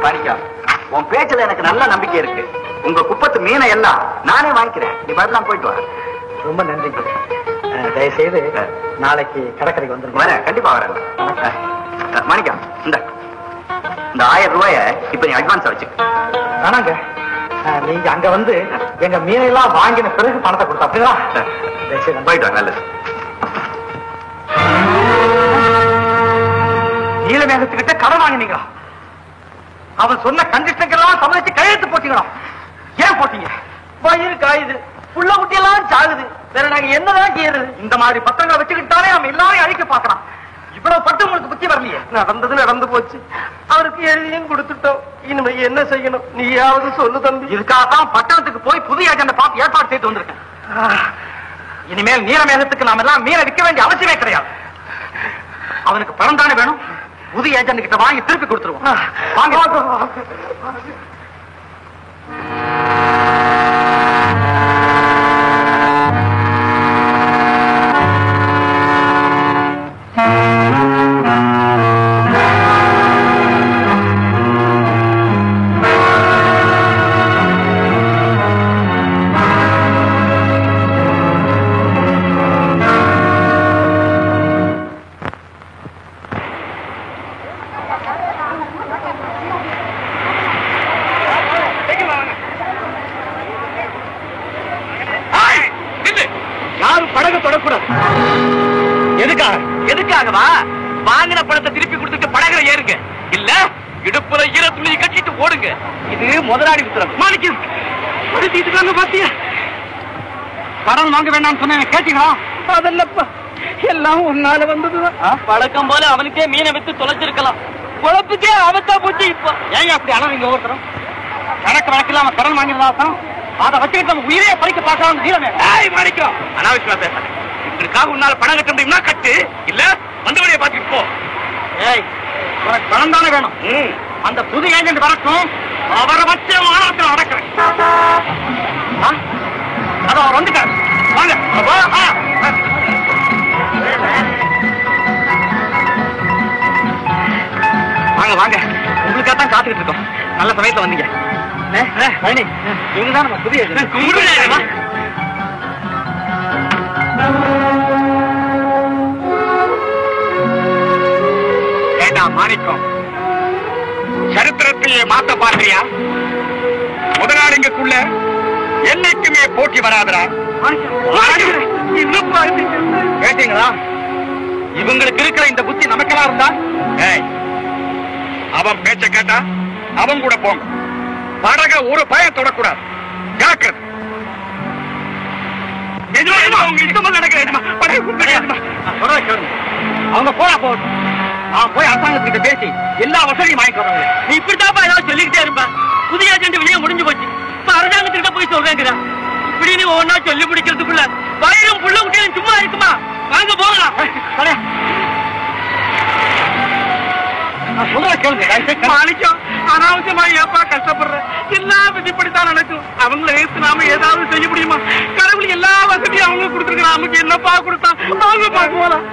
மாணிக்கம், உன் பேச்சுல எனக்கு நல்ல நம்பிக்கை இருக்கு. உங்க குப்பத்து மீனை எல்லாம் நானே வாங்கிக்கிறேன். நீ பயப்படாம போயிட்டு வா. ரொம்ப நன்றிங்க. தயவுசெய்து நாளைக்கு கடற்கரைக்கு வந்துருங்க. வரேன், கண்டிப்பா வரேன். மாணிக்கம், இந்த 1000 ரூபாய இப்ப நீ அட்வான்ஸ் வச்சு. ஆனாங்க, நீங்க அங்க வந்து எங்க மீனையெல்லாம் வாங்கின பிறகு பணத்தை கொடுத்தா அப்படிங்களா? போயிட்டு வா. நல்லது. நீலமேகத்துக்கிட்ட கடன் வாங்கினீங்களா? அவன் சொன்ன கண்டிஷனுக்கெல்லாம் சம்மதிச்சு கையெழுத்து போட்டீங்களா? ஏன் போட்டீங்க? வயிறு காயுது, புள்ள குட்டியெல்லாம் சாகுது, வேற நாங்க என்னதான் செய்யறது? இந்த மாதிரி பத்திரங்களை வச்சுக்கிட்டாலே நம்ம எல்லாரையும் அழிக்க பார்க்கலாம். இவ்வளவு பட்டு உங்களுக்கு புத்தி வரலையே. நடந்தது நடந்து போச்சு. அவருக்கு எழுதியும் கொடுத்துட்டோம். இனிமே என்ன செய்யணும்? நீயாவது சொல்லு தம்பி. இதுக்காகத்தான் பட்டணத்துக்கு போய் புதிய ஏஜெண்ட பார்த்து ஏற்பாடு செய்து வந்திருக்கேன். இனிமேல் நீலமேகத்துக்கு நாம எல்லாம் மீனை விற்க வேண்டிய அவசியமே கிடையாது. அவனுக்கு பணம் தானே வேணும். புதிய ஏஜென்ட் கிட்ட வாங்கி திருப்பி கொடுத்துருவோம். வாங்க. எதுக்காகவா? வாங்கின பணத்தை திருப்பி கொடுத்துட்டு படகுல ஏறுங்க, இல்ல இடுப்புல ஈர துணியை கட்டிட்டு ஓடுங்க. இது முதலாளி உத்தரவு. மாணிக்கம், பாத்தியா? கடன் வாங்க வேண்டாம்னு சொன்ன கேட்டீங்களா? அதல்லப்பா, எல்லாம் உன்னால வந்ததுதான். பழக்கம் போல அவனுக்கே மீனை வித்து தொலைச்சிருக்கலாம். குழப்புக்கே ஆபத்தா போச்சு. இப்ப ஏன் அப்படி அளவீங்க? ஒவ்வொருத்தரும் கணக்கு வழக்கில் அவன் கடன் வாங்கினதாசம் அதை வச்சுக்கிட்டு நம்ம உயிரே பறிக்க பார்க்கலாம். மாணிக்கம், அனாவசியமா பேசாத. இதுக்காக உன்னால பணம் கட்ட முடியும்னா கட்டு, இல்ல வந்த வழியை பார்த்துட்டு போ. ஏய், உனக்கு பணம் தானே வேணும். அந்த புது ஏஜென்ட் வரட்டும், அவரை வச்சு மாநாட்டில் நடக்கிறேன். அது அவர் வந்துட்டார். வாங்க வாங்க வாங்க, உங்களுக்காக தான் காத்துக்கிட்டு இருக்கோம். நல்ல சமயத்துல வந்தீங்க. இவங்க தான் நம்ம புதிய ஏஜென்ட். மாணிக்கம், சரித்திரத்தையே மாத்த பார்க்கிறியா? முதலாளிங்களுக்குள்ள என்னைக்குமே போட்டி வராதரா? கேட்டீங்களா? இவங்களுக்கு இருக்கிற இந்த புத்தி நமக்கெல்லாம் இருந்தா, அவன் பேச்ச கேட்டா அவன் கூட போங்க. படக ஒரு பயம் தொடக்கூடாது. ஜாக்கிரதை. அவங்க போனா போகட்டும். அவன் போய் அரசாங்கத்துக்கிட்ட பேசி எல்லா வசதியும் வாங்கிக்கிறாங்க. நீ இப்படித்தாப்பா ஏதாவது சொல்லிக்கிட்டே இருப்பா. புதிய ஏஜென்ட் வெளியே முடிஞ்சு போச்சு. இப்ப அரசாங்கத்துக்கிட்ட போய் சொல்றேங்கிறா. இப்படின்னு ஒவ்வொன்னா சொல்லி முடிக்கிறதுக்குள்ள வயிறும் புள்ள குட்டியும் சும்மா இருக்குமா? வாங்க போகலாம். மாணிக்கம், அனாவசியமா ஏப்பா கஷ்டப்படுற? எல்லா விதிப்படித்தான் நடக்கும். அவங்கள ஏத்து நாம ஏதாவது செய்ய முடியுமா? கடவுள் எல்லா வசதியும் அவங்க கொடுத்துருக்க, நமக்கு என்னப்பா கொடுத்தா? வாங்க பார்க்க போலாம்.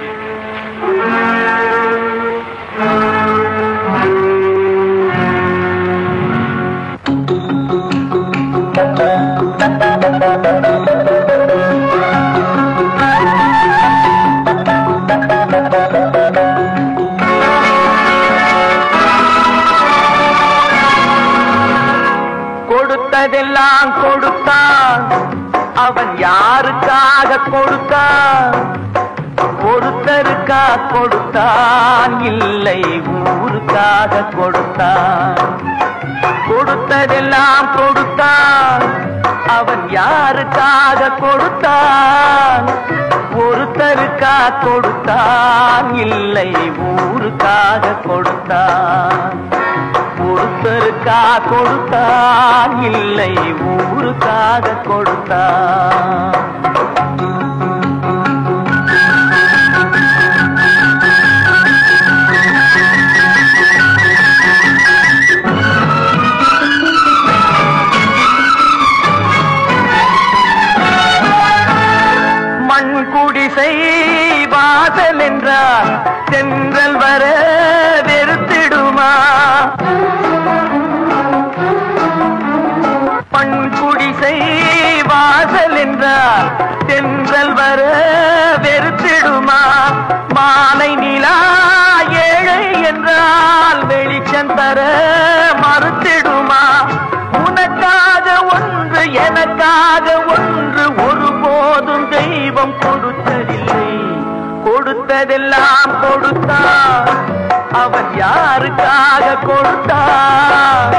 கொடுத்ததெல்லாம் கொடுத்தான், அவன் யாருக்காக கொடுத்தான்? ஒருத்தருக்கா கொடுத்தான், இல்லை ஊருக்காக கொடுத்தான். கொடுத்ததெல்லாம் கொடுத்தான், அவன் யாருக்காக கொடுத்தான்? ஒருத்தருக்கா கொடுத்தான், இல்லை ஊருக்காக கொடுத்தான். ஒருத்தருக்கா கொடுத்தான், இல்லை ஊருக்காக கொடுத்தான். மண்குடிசை வாசல் என்றால் தென்றல் வர வெறுத்திடுமா? என்றால் தென்றல் வர வெறுத்திடுமா? மாலை நிலா ஏழை என்றால் வெளிச்சம் தர மறுத்திடுமா? உனக்காக ஒன்று எனக்காக ஒன்று ஒருபோதும் தெய்வம் கொடுத்ததில்லை. கொடுத்ததெல்லாம் கொடுத்தான். அவன் யாருக்காக கொடுத்தான்?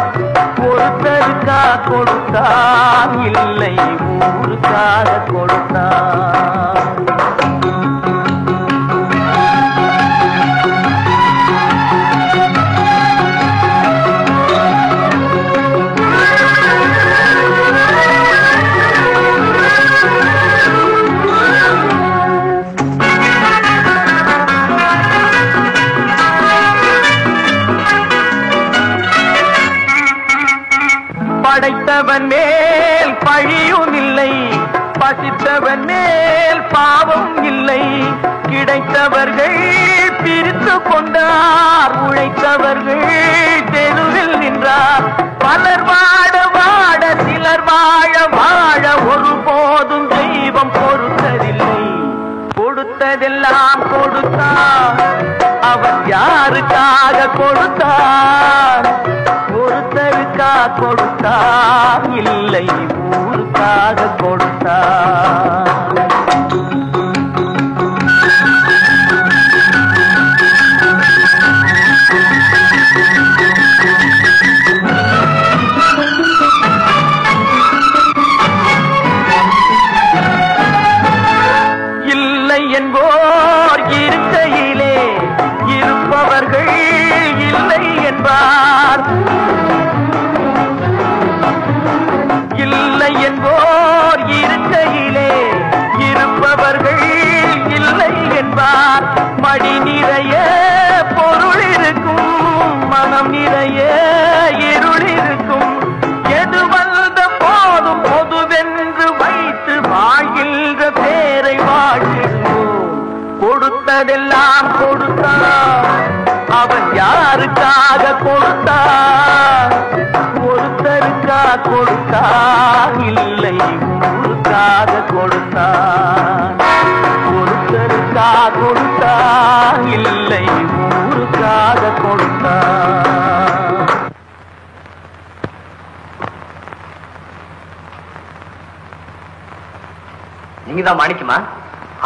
ஒருத்தருக்கா கொடுத்தான், இல்லை ஊருக்காக கொடுத்தான். படைத்தவன் மேல் பழியும் இல்லை, பசித்தவன் மேல் பாவம் இல்லை. கிடைத்தவர்கள் பிரித்து கொண்டார், உழைத்தவர்கள் தெருவில் நின்றார். பலர் வாட வாட சிலர் வாழ வாழ ஒருபோதும் தெய்வம் பொறுத்ததில்லை. கொடுத்ததெல்லாம் கொடுத்தான். அவன் யாருக்காக கொடுத்தான்? ஒருத்தருக்கா கொடுத்தான், இல்லை ஊருக்காக கொடுத்தான். இல்லை என்போர் இருக்கையிலே இருப்பவர்கள் இல்லை என்பார். இல்லை என்போர் இருக்கையிலே இருப்பவர்கள் இல்லை என்பார். மடி நிறைய பொருள் இருக்கும், மனம் நிறைய இருள் இருக்கும். எது வந்த போதும் பொதுவென்று வைத்து வாழ்கின்ற பேரை வாழ்கின்றோம். கொடுத்ததெல்லாம் கொடுத்தான். அவன் யாருக்காக கொடுத்தான்? ஒருத்தருக்கா கொடுத்தான், இல்லை ஊருக்காக கொடுத்தான். ஒருத்தருக்கா கொடுத்தான், இல்லை ஊருக்காக கொடுத்தான். நீங்கதான் மாணிக்குமா?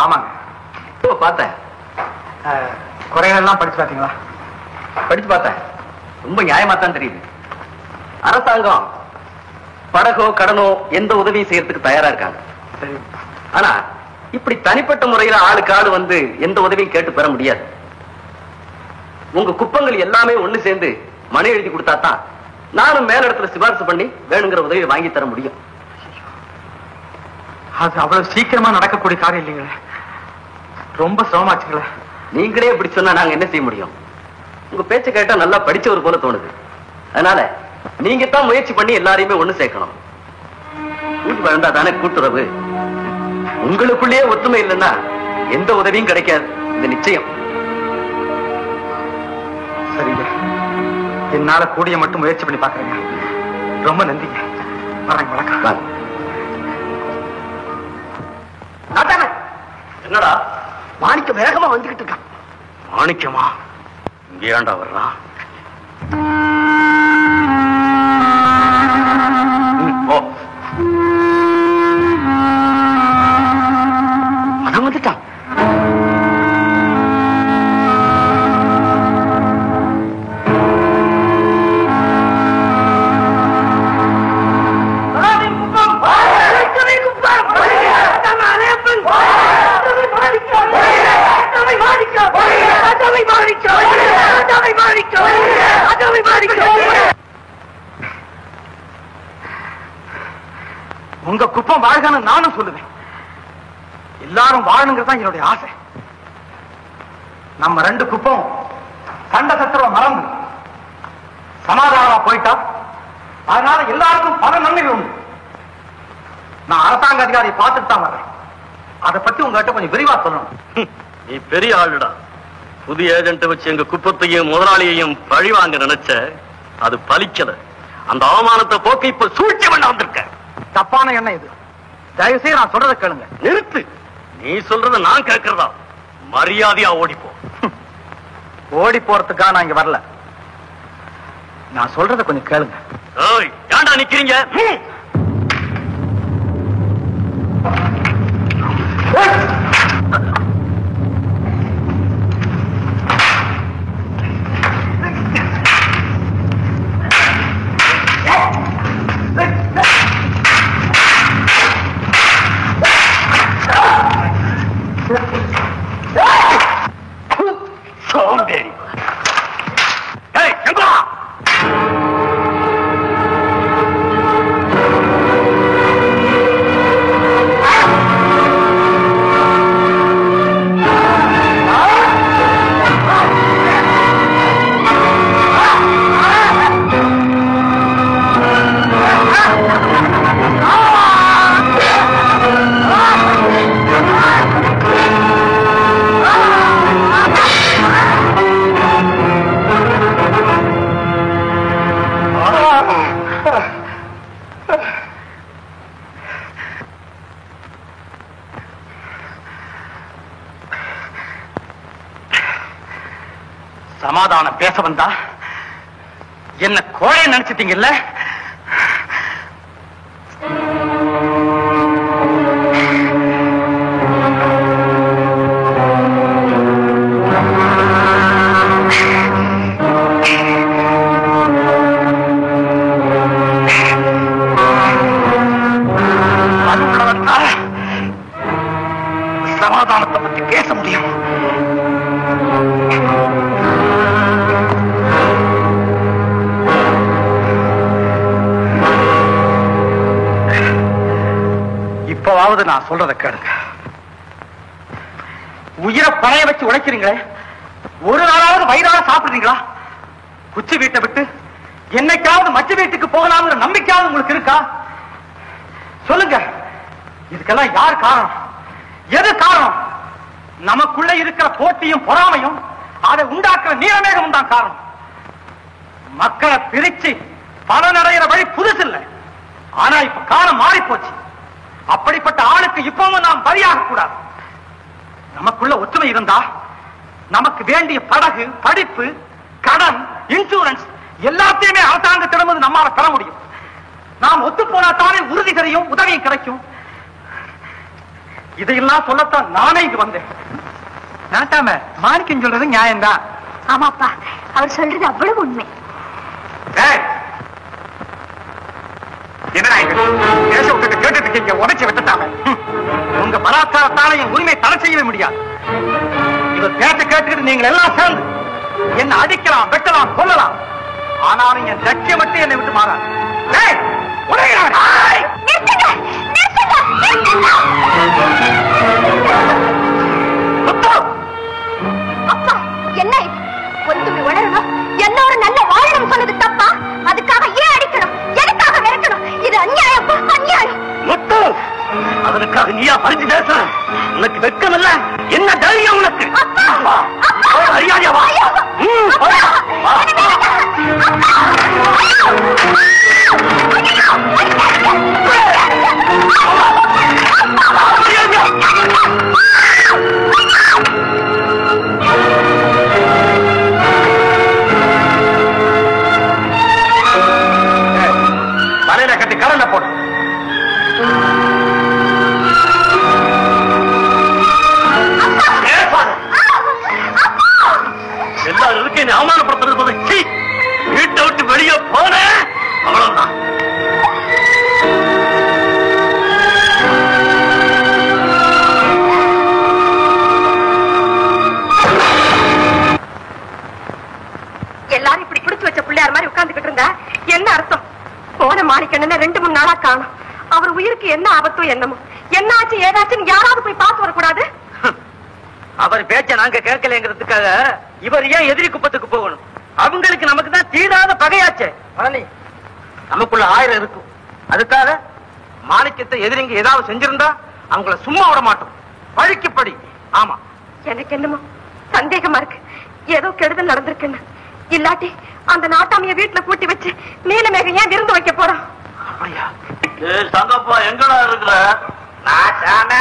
ஆமாங்க. பார்த்தேன். குறைகளெல்லாம் படிச்சு பார்த்தீங்களா? படிச்சு பார்த்தேன். ரொம்ப நியாயமா தான் தெரியுது. அரசாங்கம் படகோ கடனோ எந்த உதவியும் செய்யறதுக்கு தயாரா இருக்காங்க. ஆனா இப்படி தனிப்பட்ட முறையில ஆளுக்கு ஆளு வந்து எந்த உதவியும் கேட்டு பெற முடியாது. உங்க குப்பங்கள் எல்லாமே ஒண்ணு சேர்ந்து மனு எழுதி கொடுத்தா தான் நானும் மேலிடத்துல சிபாரிசு பண்ணி வேணுங்கிற உதவியை வாங்கி தர முடியும். அது அவ்வளவு சீக்கிரமா நடக்கக்கூடிய காரியம் இல்லைங்களே. ரொம்ப சிரமமாச்சுங்களே. நீங்களே இப்படி சொன்னா நாங்க என்ன செய்ய முடியும்? உங்க பேச்ச கேட்டா நல்லா படிச்சவர் போல தோணுது. அதனால நீங்க தான் முயற்சி பண்ணி எல்லாரையுமே ஒண்ணு சேர்க்கணும். கூட்டு வளர்ந்தா தானே கூட்டுறவு. உங்களுக்குள்ளேயே ஒத்துமை இல்லைன்னா எந்த உதவியும் கிடைக்காது. இது நிச்சயம். சரிங்க, என்னால கூடிய மட்டும் முயற்சி பண்ணி பாக்குறேங்க. ரொம்ப நன்றிங்க. வரேங்க. வணக்கம். என்னடா மாணிக்கம் வேகமா வந்துகிட்டு இருக்கான். மாணிக்கமா? இங்கே ஏண்டா வர்றான்? அதான் வந்துட்டான். உங்க குப்பம் வாழ்கன்னு நானும் சொல்லுவேன். எல்லாரும் வாழணுங்கிறது தான் என்னுடைய ஆசை. நம்ம ரெண்டு குப்பம் சண்டை சத்திரவை மறந்து சமாதானமா போயிட்டா அதனால எல்லாருக்கும் பல நன்மைகள் உண்டு. நான் அரசாங்க அதிகாரியை பார்த்துட்டு தான் வர்றேன். அதை பத்தி உங்ககிட்ட கொஞ்சம் விரிவா சொல்லணும். நீ பெரிய ஆளுடா. புதிய ஏஜென்ட்டை வச்சு எங்க குப்பத்தையும் முதலாளியையும் பழி வாங்க நினைச்ச, அது பலிக்கல. அந்த அவமானத்தை போக்க இப்ப சூழ்ச்சி பண்ண வந்திருக்க. தப்பான எண்ணம் இது. தயவு செய்து நான் சொல்றதை கேளுங்க. நிறுத்து. நீ சொல்றத நான் கேட்கறதா? மரியாதையா ஓடிப்போ. ஓடி போறதுக்காக நான் இங்க வரல. நான் சொல்றத கொஞ்சம் கேளுங்க. ஏய், ஏன்டா நிக்கிறீங்க? சோம்பேறி. ஏய், எங்கடா? சமாதானம் பேச வந்தா என்ன கோழை நினைச்சிட்டீங்கல்ல? சமாதானத்தை பத்தி பேச முடியும். இப்பவாவது நான் சொல்றத கேளுங்க. உயிரை பணைய வச்சு உழைக்கிறீங்களே, ஒரு நாளாவது வயிறார சாப்பிடுறீங்களா? குச்சி வீட்டை விட்டு என்னைக்காவது மச்ச வீட்டுக்கு போகலாம்ங்கிற நம்பிக்கையாவது உங்களுக்கு இருக்கா? சொல்லுங்க. இதுக்கெல்லாம் யார் காரணம்? எது காரணம்? நமக்குள்ள இருக்கிற போட்டியும் பொறாமையும், அதை உண்டாக்குற நீலமேகமும் தான் காரணம். மக்களை பிரிச்சு பலன் அடைகிற வழி புதுசு இல்லை. ஆனா இப்ப காலம் மாறி போச்சு. அப்படிப்பட்ட ஆளுக்கு இப்பவும் நாம் பலியாக கூடாது. நமக்குள்ள ஒற்றுமை இருந்தா நமக்கு வேண்டிய படகு, படிப்பு, கடன், இன்சூரன்ஸ் எல்லாத்தையுமே அரசாங்கத்திடம் நம்மால பெற முடியும். நாம் ஒத்து போனா தானே உறுதி தெரியும், உதவியும் கிடைக்கும். இதையெல்லாம் சொல்லத்தான் நானே இங்கு வந்தேன். நாட்டாம மாணிக்கம் சொல்றது நியாயம்தான். ஆமாப்பா, அவர் சொல்றது அவ்வளவு உண்மை. என்ன பேச விட்டுட்டு கேட்டுட்டு இருக்கீங்க? உடைச்சு விட்டுட்டாங்க. உங்க பலாத்காரத்தால என் உரிமை தடை செய்யவே முடியாது. இதை பேச கேட்டுக்கிட்டு நீங்கள் எல்லாம் சேர்ந்து என்ன அடிக்கலாம், வெட்டலாம், கொல்லலாம். ஆனாலும் என் லட்சியம் மட்டும் என்னை விட்டு மாறாது. அப்பா, என்ன ஒத்துமை உணரணும், எல்லாரும் நல்ல வாழணும் சொன்னது தப்பா? அதுக்காக ஏன் அடிக்கணும்? எதுக்காக விரட்டணும்? இது அநியாயம், அநியாயம். அதற்காக நீயா பறிஞ்சு பேச? உனக்கு வெட்கம் இல்ல? என்ன தைரியம் உனக்கு? அறியாதியா? வா. மலையில கட்டி கடல்ல போட்டு எல்லாரும் இருக்கு. என்னை அவமானப்படுத்துறது வீட்டை விட்டு வெளியே போன அவ்வளவுதான். எல்லாரும் இப்படி பிடிச்சு வச்ச பிள்ளையார் மாதிரி உட்கார்ந்துகிட்டு இருந்தா என்ன அர்த்தம்? போன மாணிக்கண்ணன 2-3 நாளா காணும். அவர் உயிருக்கு என்ன ஆபத்தோ என்னமோ. என்ன ஆச்சு ஏதாச்சுன்னு யாராவது போய் பார்த்து வரக்கூடாது? அவர் பேச்ச நாங்க கேட்கலங்கிறதுக்காக இவர் ஏன் எதிரி குப்பத்துக்கு போகணும்? அவங்களுக்கு நமக்கு தான் தீராத பகையாச்சே. பழனி, நமக்குள்ள 1000 இருக்கும். அதுக்காக மாணிக்கத்தை எதிரிங்க ஏதாவது செஞ்சிருந்தா அவங்கள சும்மா விட மாட்டோம். பழிக்கு படி. ஆமா, எனக்கு என்னமோ சந்தேகமா இருக்கு. ஏதோ கெடுதல் நடந்திருக்குன்னு. இல்லாட்டி அந்த நாட்டாமைய வீட்டுல கூட்டி வச்சு நீலமேகம் ஏன் விருந்து வைக்க போறோம்? சங்கப்பா எங்கடா இருக்கிற? நான்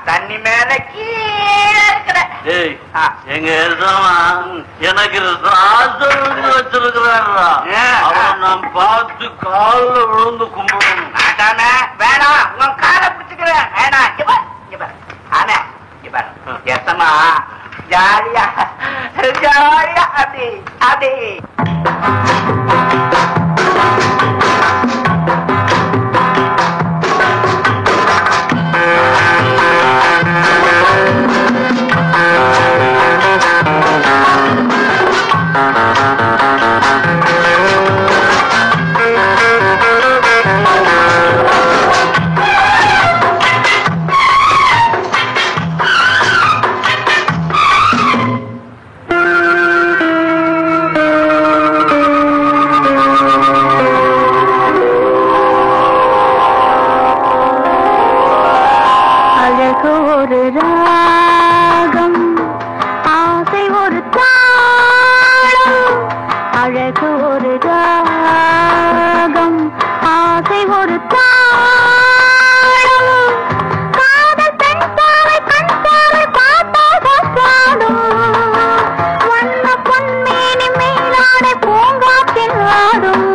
தண்ணி மேல கீழே இருக்கிறேன். எங்க எனக்கு வச்சிருக்கிறாரா நான் பார்த்து காலில் விழுந்து கும்பிடணும். வேணாம் உன் காலை பிடிச்சுக்கிறேன். வேணாம் ஆனா எத்தமா ஜாலியா ஜாலியா அப்படி அப்படி அழகு ஒரு ராகம் ஆசை ஒரு தாளம் காதல் பெண் பாவை கண் பாவை பார்த்தாக பாடும் வண்ண பொன்மேனி மேலாடை பூங்காற்றில் ஆடும்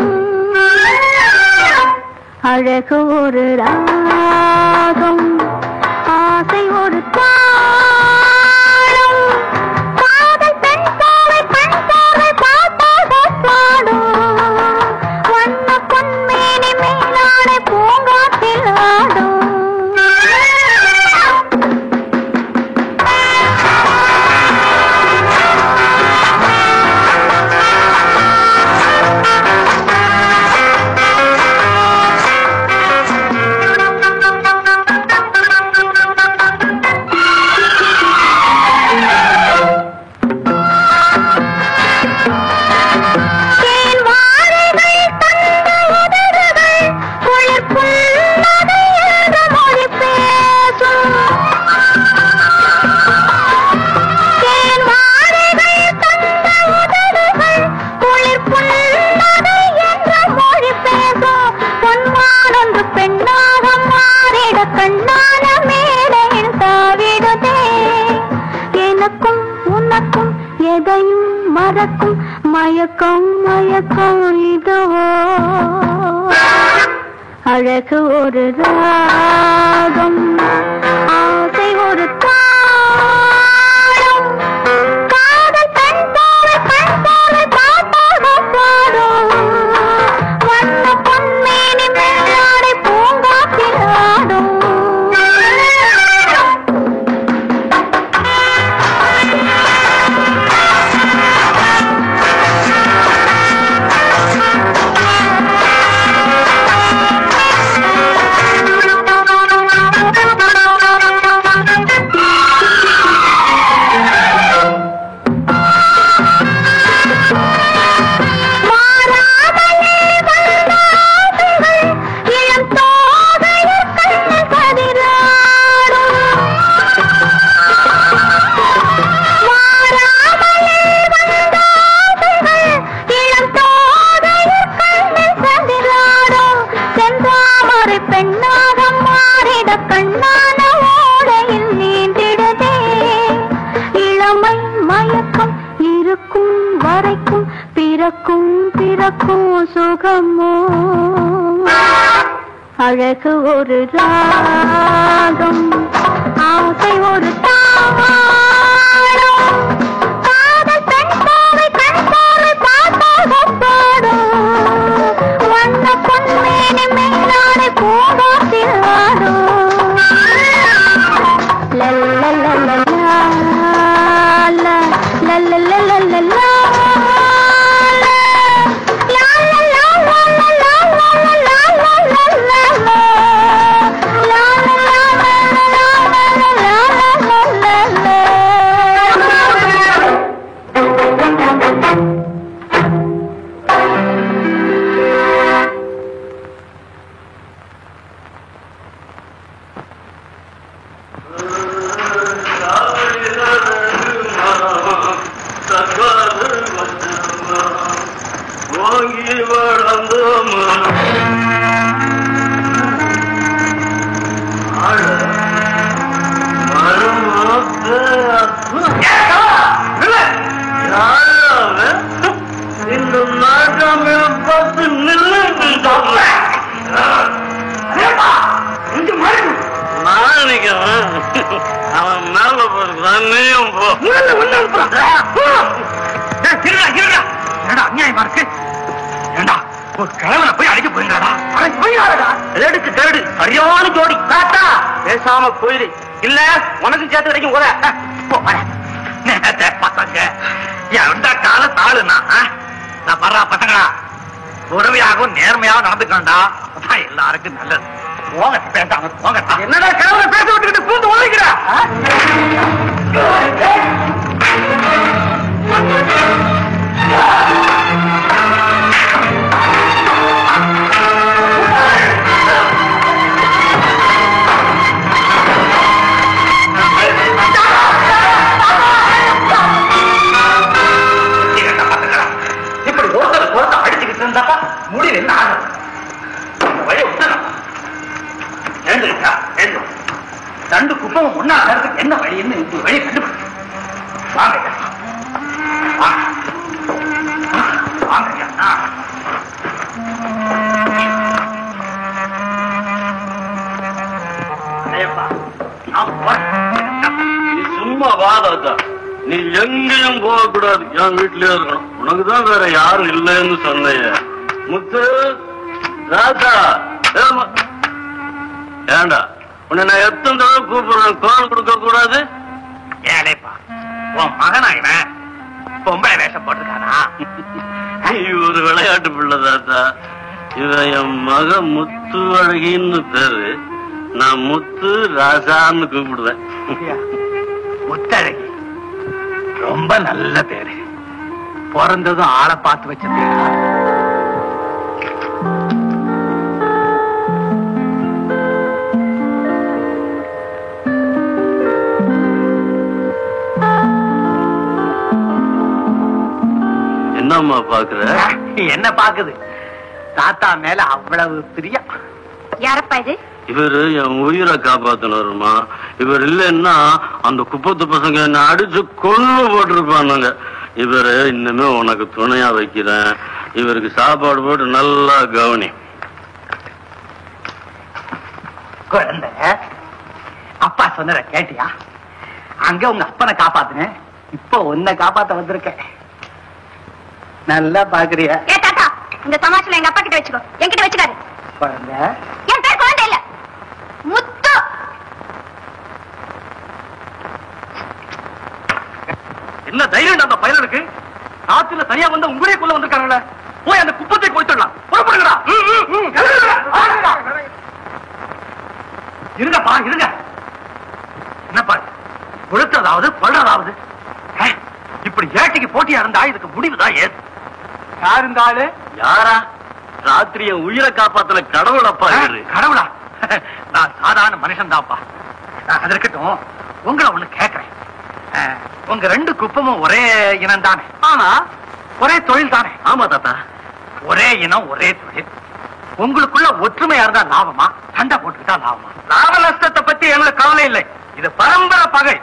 மயக்கம் மயக்கம் இதுவோ அழகு ஒரு ராகம் ஆசை ஒரு தாளம் காதல் பெண் பாவை பார்த்தாக பாடும் வண்ண பொன்மேனி மேலாடை பூங்காற்றில் ஆடும் சுகமோ அழகு ஒரு ராகம் ஆசை ஒரு தாளம் காதல் பெண் பாவை கண் பாவை பார்த்தாக பாடும் வண்ண பொன்மேனி மேலாடை பூங்காற்றில் ஆடும் இந்த நாட்டாமைய பார்த்து நில்லு அவன் மேல போறான் நீயும் போ. அநியாயமா இருக்கு. ஏண்டா ஒரு கிழவனை போய் அடிக்க போயிருந்தாடா. எடுக்கு தேடு சரியான ஜோடி. தாத்தா பேசாம போயிரு, இல்ல உனக்கு சேர்த்து வரைக்கும் கூட பசங்க எந்த கால தாளுனா நான் வர்றா பசங்களா உறவையாகவும் நேர்மையாகவும் நடந்துக்கண்டா அதான் எல்லாருக்கும் நல்லது. போங்க பேசாம போங்க. என்னடா கிழவனை பேச விட்டுக்கிட்டு பூந்து உழைக்கிறா? இப்படி ஒருத்தர் ஒருத்தர் அடிச்சுக்கிட்டு இருந்தாப்பா முடியல என்ன ஆகும்? வழி விட்டுறோம். எழுந்துருக்கா எழுந்து ரெண்டு குப்பமும் ஒன்னா நேரத்துக்கு என்ன வழின்னு இந்த வழி கண்டுபிடிச்சு வாங்க நீ சும்மா வாதாத்தா, நீ எங்கேயும் போக கூடாது, என் வீட்லயே இருக்கணும். உனக்குதான் வேற யாரும் இல்லைன்னு சொன்னைய. முத்து ராஜா ஏண்டா உன்னை நான் எத்தனை தடவை கூப்பிடுறேன், கோல் கொடுக்க கூடாது? ஏழைப்பா உன் மகனா இவன் பொம்பளை வேஷம் போட்டிருக்கானா? ஒரு விளையாட்டு பிள்ளை தாத்தா. இவன் என் மக முத்து அழகின்னு பேரு, நான் முத்து ராசான்னு கூப்பிடுவேன். முத்தழகி ரொம்ப நல்ல பேரு. பிறந்ததும் ஆளை பார்த்து வச்ச பேரு. என்னம்மா பாக்குற? என்ன பாக்குது? தாத்தா மேல அவ்வளவு பிரியம். யாரப்பா இது? இவரு என் உயிரை காப்பாத்தினருமா. இவர் இல்லைன்னா அந்த குப்பத்து பசங்க என்ன அடிச்சு கொண்டு போட்டிருப்பானுங்க. இவரு இன்னுமே உனக்கு துணையா வைக்கிறேன். இவருக்கு சாப்பாடு போட்டு நல்லா கவனி. குழந்தை அப்பா சொன்னத கேட்டியா? அங்க உங்க அப்பனை காப்பாத்துனேன், இப்ப உன்னை காப்பாத்த வந்திருக்கேன். நல்லா பாக்குறியா? ஏ தாத்தா, இந்த சமாச்சாரம் எங்க அப்பா கிட்ட வச்சுக்கோ, என்கிட்ட வச்சுக்காரு. குழந்தை என் பேர் குழந்தை இல்ல, முத்து. என்ன தைரியம் அந்த பையனுக்கு? ஆத்துல தனியா வந்து உங்களுக்குள்ள வந்திருக்காங்களே, போய் அந்த குப்பத்தை கொடுத்துடலாம். புறப்படுங்கடா. இருங்கப்பா இருங்க. என்னப்பா கொடுத்ததாவது கொள்றதாவது? இப்படி ஏட்டிக்கு போட்டியா இருந்தா இதுக்கு முடிவுதான் ஏது. யார் இருந்தாலும் யாரா? ராத்திரிய உயிரை காப்பாத்துல கடவுளப்பா இவரு. கடவுளா? நான் சாதாரண மனுஷன் தான்ப்பா. அது இருக்கட்டும், உங்களை ஒண்ணு கேட்கிறேன். உங்க ரெண்டு குப்பமும் ஒரே இனம் தானே? ஆனா ஒரே தொழில் தானே? ஆமா தாத்தா. ஒரே இனம் ஒரே தொழில். உங்களுக்குள்ள ஒற்றுமையா இருந்தா லாபமா, சண்டை போட்டுக்கிட்டா லாபமா? லாப நஷ்டத்தை பத்தி எங்களுக்கு கவலை இல்லை. இது பரம்பரை பகை,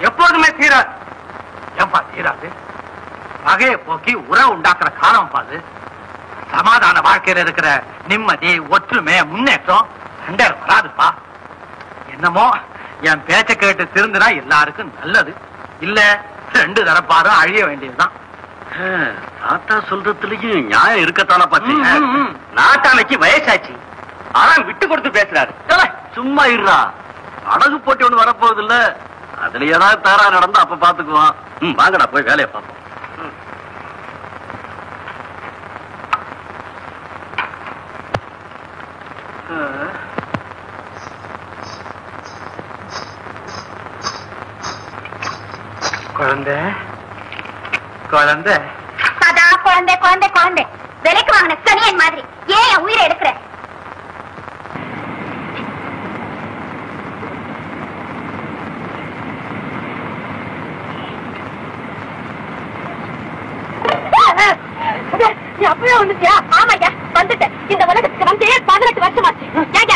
எப்போதுமே தீராது. ஏன்பா தீராது? பகையை போக்கி உறவு உண்டாக்குற காலம் பாது. சமாதான வாழ்க்கையில இருக்கிற நிம்மதி, ஒற்றுமை, முன்னேற்றம் சண்டை வராதுப்பா. என்னமோ என் பேச்ச கேட்டு திருந்தினா எல்லாருக்கும் நல்லது. இல்ல ரெண்டு தரப்பாரும் அழிய வேண்டியதுதான். தாத்தா சொல்றதுலயும் நியாயம் இருக்கத்தான பாச்சு. நாட்டாமைக்கு வயசாச்சு, ஆனா விட்டு கொடுத்து பேசுறாரு. சும்மா இருறா, அழகு போட்டி ஒண்ணு வரப்போகுது இல்ல, அதுல ஏதாவது தயாரா நடந்தா அப்ப பாத்துக்குவான். வாங்கடா போய் வேலையை பார்ப்போம். குழந்தை குழந்தை சதா குழந்தை குழந்தை குழந்தை. விலைக்கு வாங்கின சனியன் மாதிரி ஏன் என் உயிரை எடுக்கிற? அப்பவே வந்துட்டியா? ஆமாய்யா வந்துட்டேன். இந்த உலகத்துக்கு வந்து 18 வருஷமாச்சு. ஏங்க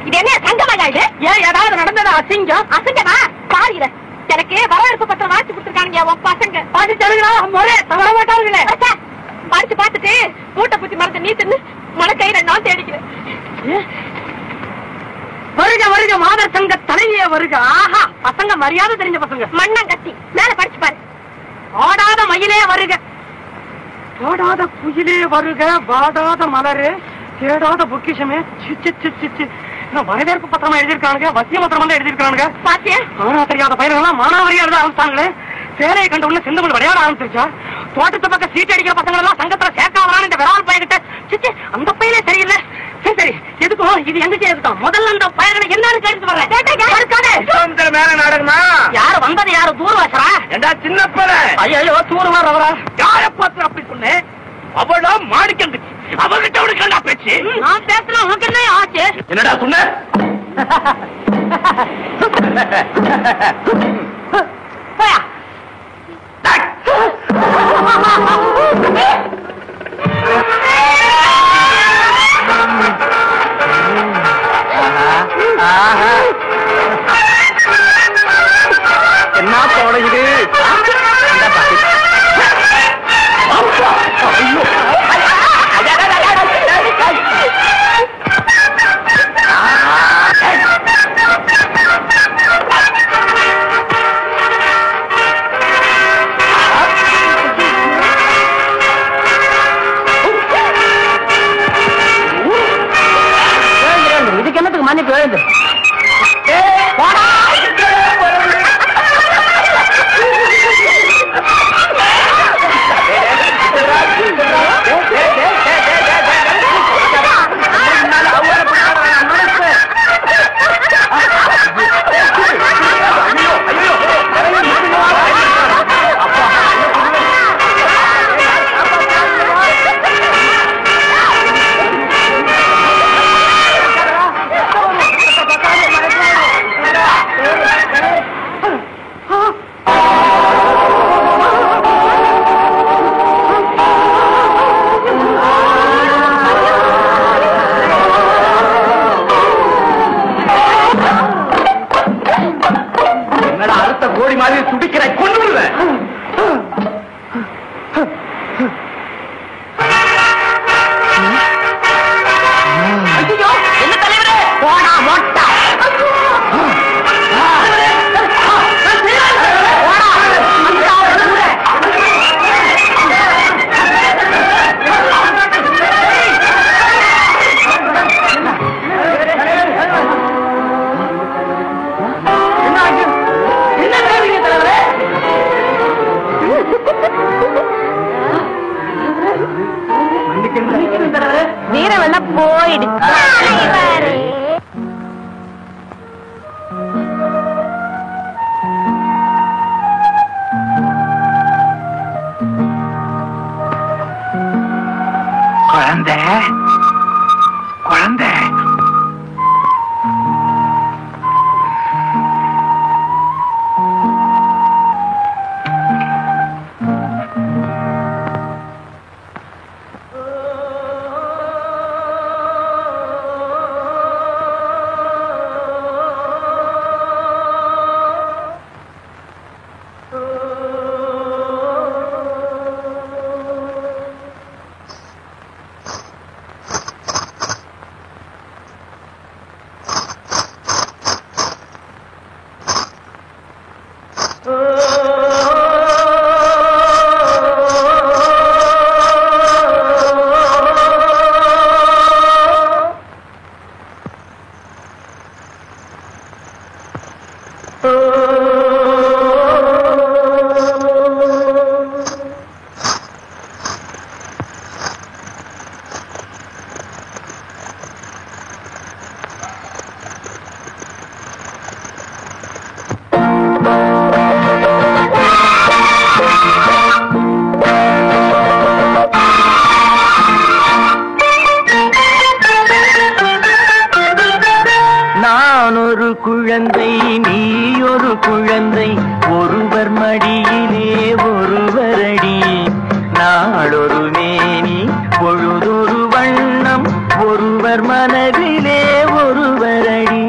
இது என்ன சங்கமாயா? இது ஏன் ஏதாவது நடந்ததா? அசிங்கம் அசிங்கமா? பாருங்க எனக்கு வரவேற்பு பத்திரம் வாசி கொடுத்துருக்காங்க உன் பசங்க முறை தவற மாட்டாங்களே படிச்சு பார்த்துட்டு மூட்டை பூச்சி மரத்தை நீ தின்னு மனக்கை 2 நாள் தேடிக்கிறேன். வருக வருக மாதர் சங்க தலைவியே வருக. ஆஹா, பசங்க மரியாதை தெரிஞ்ச பசங்க. மண்ணங்கட்டி மேல படிச்சு பாரு. ஆடாத மயிலே வருக, பாடாத குயிலே வருக, வாடாத மலரே, தேடாத பொக்கிஷமே. வரவேற்பு பத்திரமா எழுதியிருக்கானுங்க, வசிய பத்திரமா தான் எழுதியிருக்கானுங்க. பாத்தியா ஆனா தெரியாத பயிர்கள்லாம் மானாவரியா எழுத ஆரம்பிச்சாங்களே. சேலையை கண்ட உள்ள சிந்தமிழ் விளையாட ஆரம்பிச்சிருச்சா. தோட்டத்து பக்கம் சீட்டு அடிக்கிற பசங்க எல்லாம் சங்கத்துல சேர்க்காமலான்னு இந்த விரால் பயிர்கிட்ட சிச்சு அந்த பயிலே சரியில்லை. சரி சரி, எதுக்கும் இது எங்க இருக்கட்டும். முதல்ல அந்த பயிர்களை என்னன்னு கேட்டு வர்றேன். மேல நாடகமா யாரு வந்தது, யாரு தூர்வாசரா? ஏண்டா சின்ன பையல, ஐயோ தூர்வார் அவரா? யார பார்த்து அப்படி சொன்னேன்? அவளா மாணிக்கங்க, அவகிட்ட அவனுக்கு என்ன பேச்சு? நான் பேசுறேன், உனக்கு என்ன ஆச்சு? என்னடா சொன்ன? போயா என்ன தொடங்குது? இதுக்கு என்னத்துக்கு மன்னிப்பு எழுது? வீரவெல்லாம் போயிடுச்சு. குழந்தை குழந்தை குழந்தை நீ ஒரு குழந்தை, ஒருவர் மடியிலே ஒருவரடி, நாளொரு மேனி பொழுதொரு வண்ணம், ஒருவர் மனதிலே ஒருவரடி.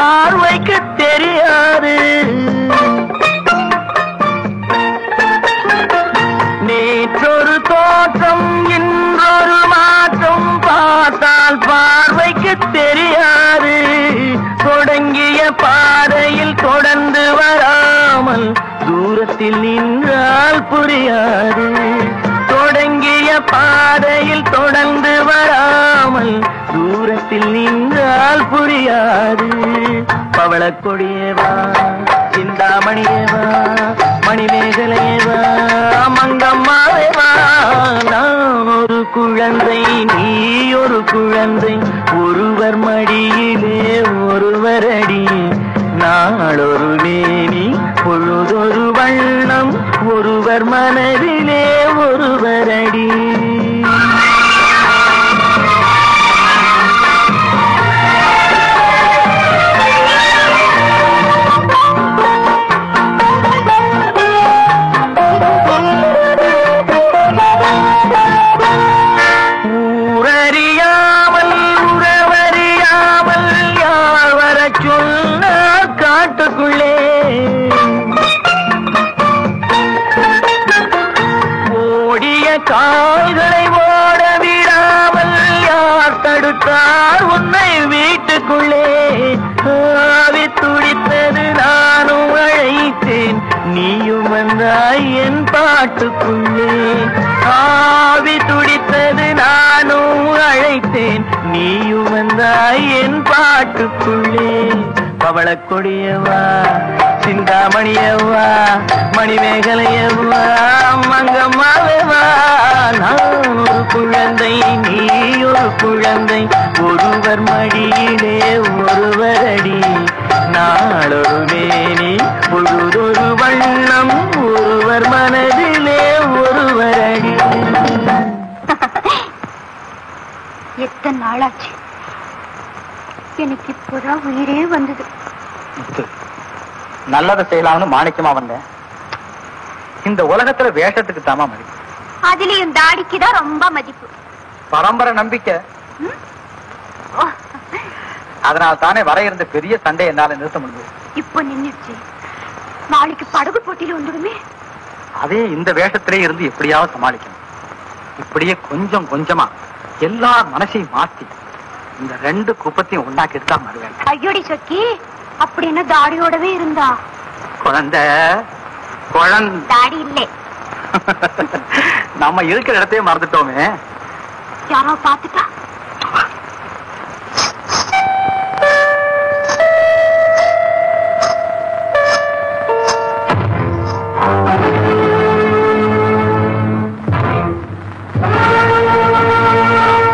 பார்வைக்கு தெரியாது. நேற்றொரு தோற்றம் இன்றொரு மாற்றம் பார்த்தால் பார்வைக்கு தெரியாது. தொடங்கிய பாதையில் தொடர்ந்து வராமல் தூரத்தில் நின்றால் புரியாது. தொடங்கிய பாதையில் தொடர்ந்து வராமல் தூரத்தில் நின்றால் புரியாது. பவளக் கொடியேவா, சிந்தாமணியேவா, மணிமேகலையேவா, மங்கம்மாவேவா. நான் ஒரு குழந்தை, நீ ஒரு குழந்தை, ஒருவர் மடியிலே ஒருவரடி. நாளொரு மேனி பொழுதொரு வண்ணம், ஒருவர் மனதிலே ஒருவரடி. ஊரறியாமல் உறவறியாமல் யார் வர சொன்னார் காட்டுக்குள்ளே. ஓடிய கால்களை ஓட விடாமல் யார் தடுத்தார் உன்னை வீட்டுக்குள்ளே. ஆவி துடித்தது நானும் அழைத்தேன், நீயும் வந்தாய் என் பாட்டுக்குள்ளே. ஆவி துடித்தது நானும் அழைத்தேன், நீயும் வந்தாய் என் பாட்டுக்குள்ளே. பவளக் கொடியவா, சிந்தாமணியவா, மணிமேகலையவா, மங்கம்மாவேவா. நான் ஒரு குழந்தை, நீ ஒரு குழந்தை, ஒருவர் மடியிலே ஒருவரடி. நாளொரு மேனி பொழுதொரு வண்ணம், ஒருவர் மனதிலே ஒருவரடி. எத்தனை நாளாச்சு, எனக்கு இப்போதான் உயிரே வந்தது. நல்லதை செய்யலாம்னு மாணிக்கமா வந்தேன். இந்த உலகத்துல வேஷத்துக்கு தாமா மதிப்பு. அதுலயும் தாடிக்குதான் ரொம்ப மதிப்பு. பரம்பரை நம்பிக்கை. அதனால தானே வர இருந்த பெரிய சண்டை என்னால நிறுத்த முடியும். இப்போ நின்னுச்சு, நாளைக்கு படகு போட்டியில வந்துடுமே. அதே இந்த வேஷத்திலே இருந்து எப்படியாவது சமாளிக்கணும். இப்படியே கொஞ்சம் கொஞ்சமா எல்லா மனசையும் மாத்தி இந்த ரெண்டு குப்பத்தையும் ஒன்னாக்கி எடுத்தா மறுவேன். ஐயோடி சொக்கி, அப்படின்னு தாடியோடவே இருந்தா குழந்தை தாடி இல்லை. நம்ம இருக்கிற இடத்தையே மறந்துட்டோமே. யாரோ பாத்துட்டா.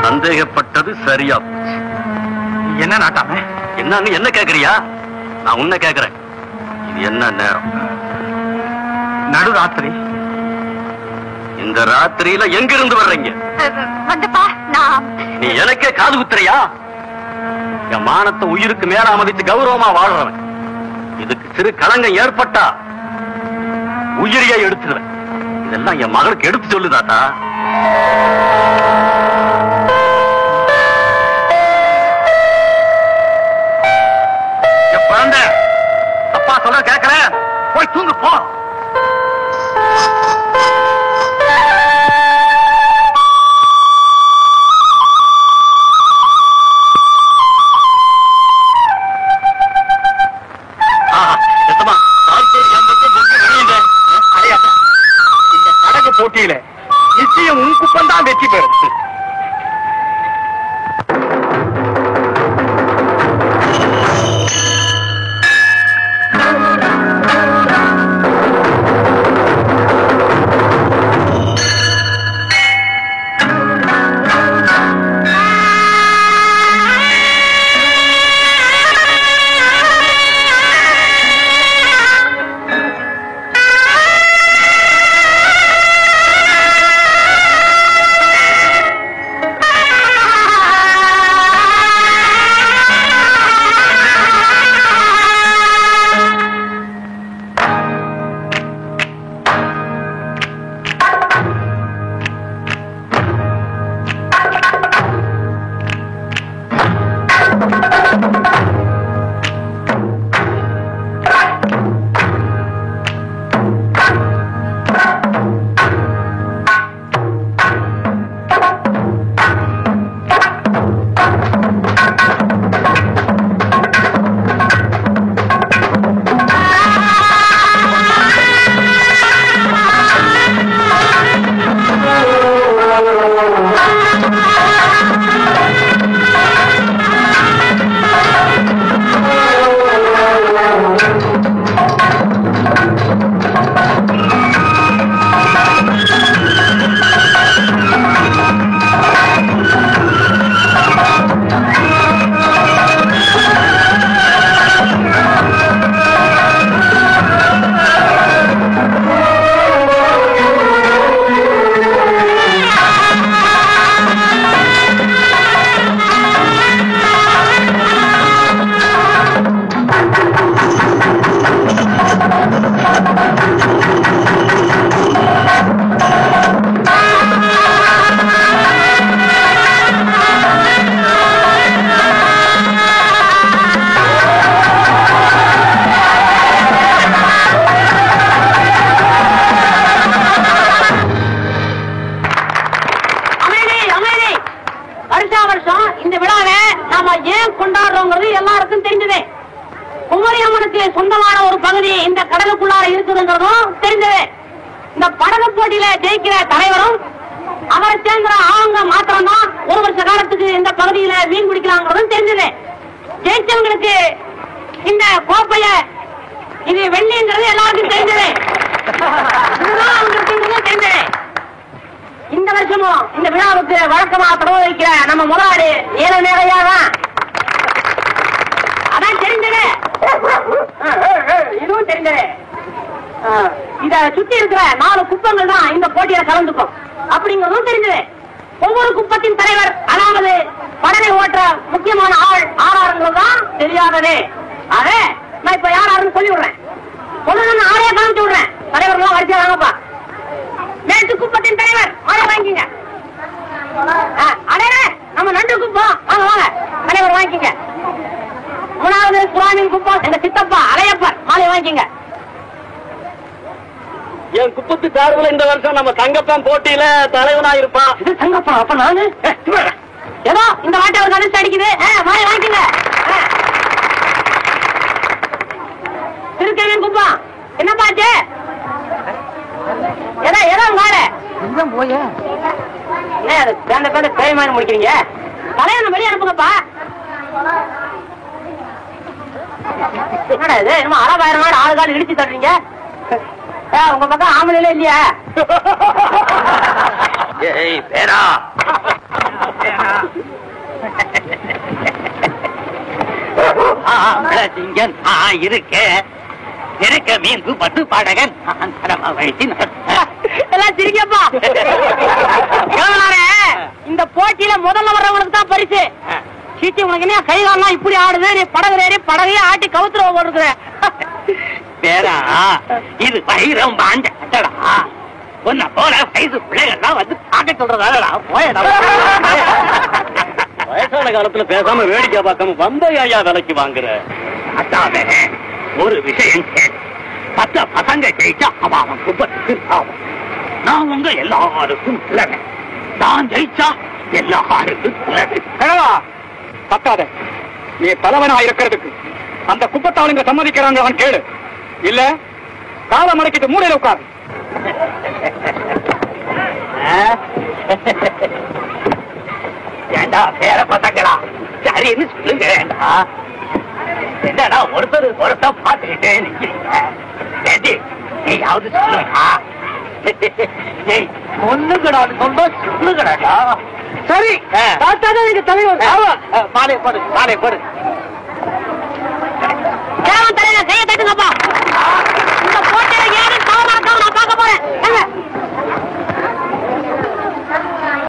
சந்தேகப்பட்டது சரியா? என்ன நாட்டாம? என்னன்னு என்ன கேக்குறியா? நான் உன்ன கேக்குறேன். இது என்ன நேரம்? நடுராத்திரி. இந்த ராத்திரியில எங்கிருந்து வர்றீங்க? வந்துப்பா, நான் நீ எனக்கே காது குத்துறியா? என் மானத்தை உயிருக்கு மேல மதித்து கௌரவமா வாழ்றவன். இதுக்கு சிறு களங்கம் ஏற்பட்டா உயிரியை எடுத்துருவேன். இதெல்லாம் என் மகளுக்கு எடுத்து சொல்லுதாத்தா. குழந்தை, அப்பா சொல்ல கேட்கல, போய் தூங்கு போ. இந்த படகு போட்டியில நிச்சயம் உன் குப்பம் தான் வெற்றி பெறும். வருஷா வருஷம் இந்த விழாவை நாம ஏன் கொண்டாடுறோங்கிறது எல்லாருக்கும் தெரிஞ்சதே. குமரி அம்மனுக்கு சொந்தமான ஒரு பகுதி இந்த கடலுக்குள்ளார இருக்குதுங்கிறதும் தெரிஞ்சதே. இந்த படகு போட்டியில ஜெயிக்கிற தலைவரும் அவரை சேர்ந்த ஆளுங்க மாத்திரம் தான் ஒரு வருஷ காலத்துக்கு இந்த பகுதியில மீன் பிடிக்கலாங்கிறதும் தெரிஞ்சது. ஜெயிச்சவங்களுக்கு இந்த கோப்பைய இது வெள்ளிங்கிறது எல்லாருக்கும் தெரிஞ்சது. இதுதான் அவங்களுக்கு தெரிஞ்சது. இந்த வருஷமும் இந்த விழாவுக்கு வழக்கமா தொடர்பு வைக்கிற நம்ம முதலாளி ஏழையா தான். அதான் தெரிஞ்சது. இதுவும் தெரிஞ்சது. இத சுத்தி இருக்கிற 4 குப்பங்கள் தான் இந்த போட்டியில கலந்துக்கும் அப்படிங்கறதும் தெரிஞ்சது. ஒவ்வொரு குப்பத்தின் தலைவர் அதாவது படகை ஓட்டுற முக்கியமான ஆள் ஆறாருங்கிறது தான் தெரியாததே. ஆக நான் இப்ப யாராருன்னு சொல்லி விடுறேன். சொல்லணும்னு ஆளையே காமிச்சு விடுறேன். தலைவர்கள்லாம் வரிசையா வாங்கப்பா. மேற்கு குப்பத்தின் தலைவர் ஆளை வாங்கிங்க. அடே நம்ம நண்டு குப்பம் வாங்க வாங்க தலைவர் வாங்கிங்க. 3வது சுறாமீன் குப்பம் எங்க சித்தப்பா அலையப்பர் மாலை வாங்கிங்க. என் குப்பத்து சார்பில் இந்த வருஷம் நம்ம தங்கப்பன் போட்டியில தலைவனா இருப்பான். இது தங்கப்பா அப்ப நானு ஏதோ இந்த வாட்டை ஒரு கணிச்சு அடிக்குது. மாலை வாங்கிங்க. திருக்கேவின் குப்பம் என்னப்பாச்சு? ஏதோ வாழ போய பேயமான முடிக்கிறீங்க. தலைவனை வெளியே அனுப்புங்கப்பா. என்னடா இது என்னமோ 60,000 ஆளு கால் இடிச்சு தர்றீங்க. உங்க பக்கம் ஆம்பளையில இல்லையா? பேரா சிங்கன் இருக்க மீன் பட்டு பாடகன் எல்லாம் சிரிக்கப்பா. இந்த போட்டியில முதல்ல வர்றவங்களுக்கு தான் பரிசு. சீச்சி உனக்கு என்ன கை காலம் இப்படி ஆடுது? நீ படகு படகையே ஆட்டி கவுத்துற போடுற. பேரா இது பயிரம் பாஞ்ச கட்டடா. உன்ன போல வயசு பிள்ளைகள்லாம் வந்து பார்க்க சொல்றதாடா. போயடா. வயசான காலத்துல பேசாம வேடிக்கை பார்க்காம வம்பையா விலைக்கு வாங்குற. அதாவே ஒரு விஷயம் கேள். 10 பசங்க ஜெயிச்சா அவன் குப்பத்துக்கு ஆகும். நான் உங்க எல்லாருக்கும் கிளம்பு. நான் ஜெயிச்சா எல்லாருக்கும் கிளம்பு. பத்தாத நீ தலைவனா இருக்கிறதுக்கு அந்த குப்பத்தாளுங்க சம்மதிக்கிறாங்க. அவன் கேளு. இல்ல காலம் அடக்கிட்டு மூலையில உட்காரு. ஏண்டா பேர பசங்களா சரின்னு சொல்லுங்க. என்னடா ஒருத்தர் பார்த்துக்கிட்டே நிக்கிறீங்க. நீயாவது சொல்லுங்கடா. சொல்லுங்கடா சொல்லுங்கடா. சரி நீங்க தலைவர் மாலை போடு மாலை போடு.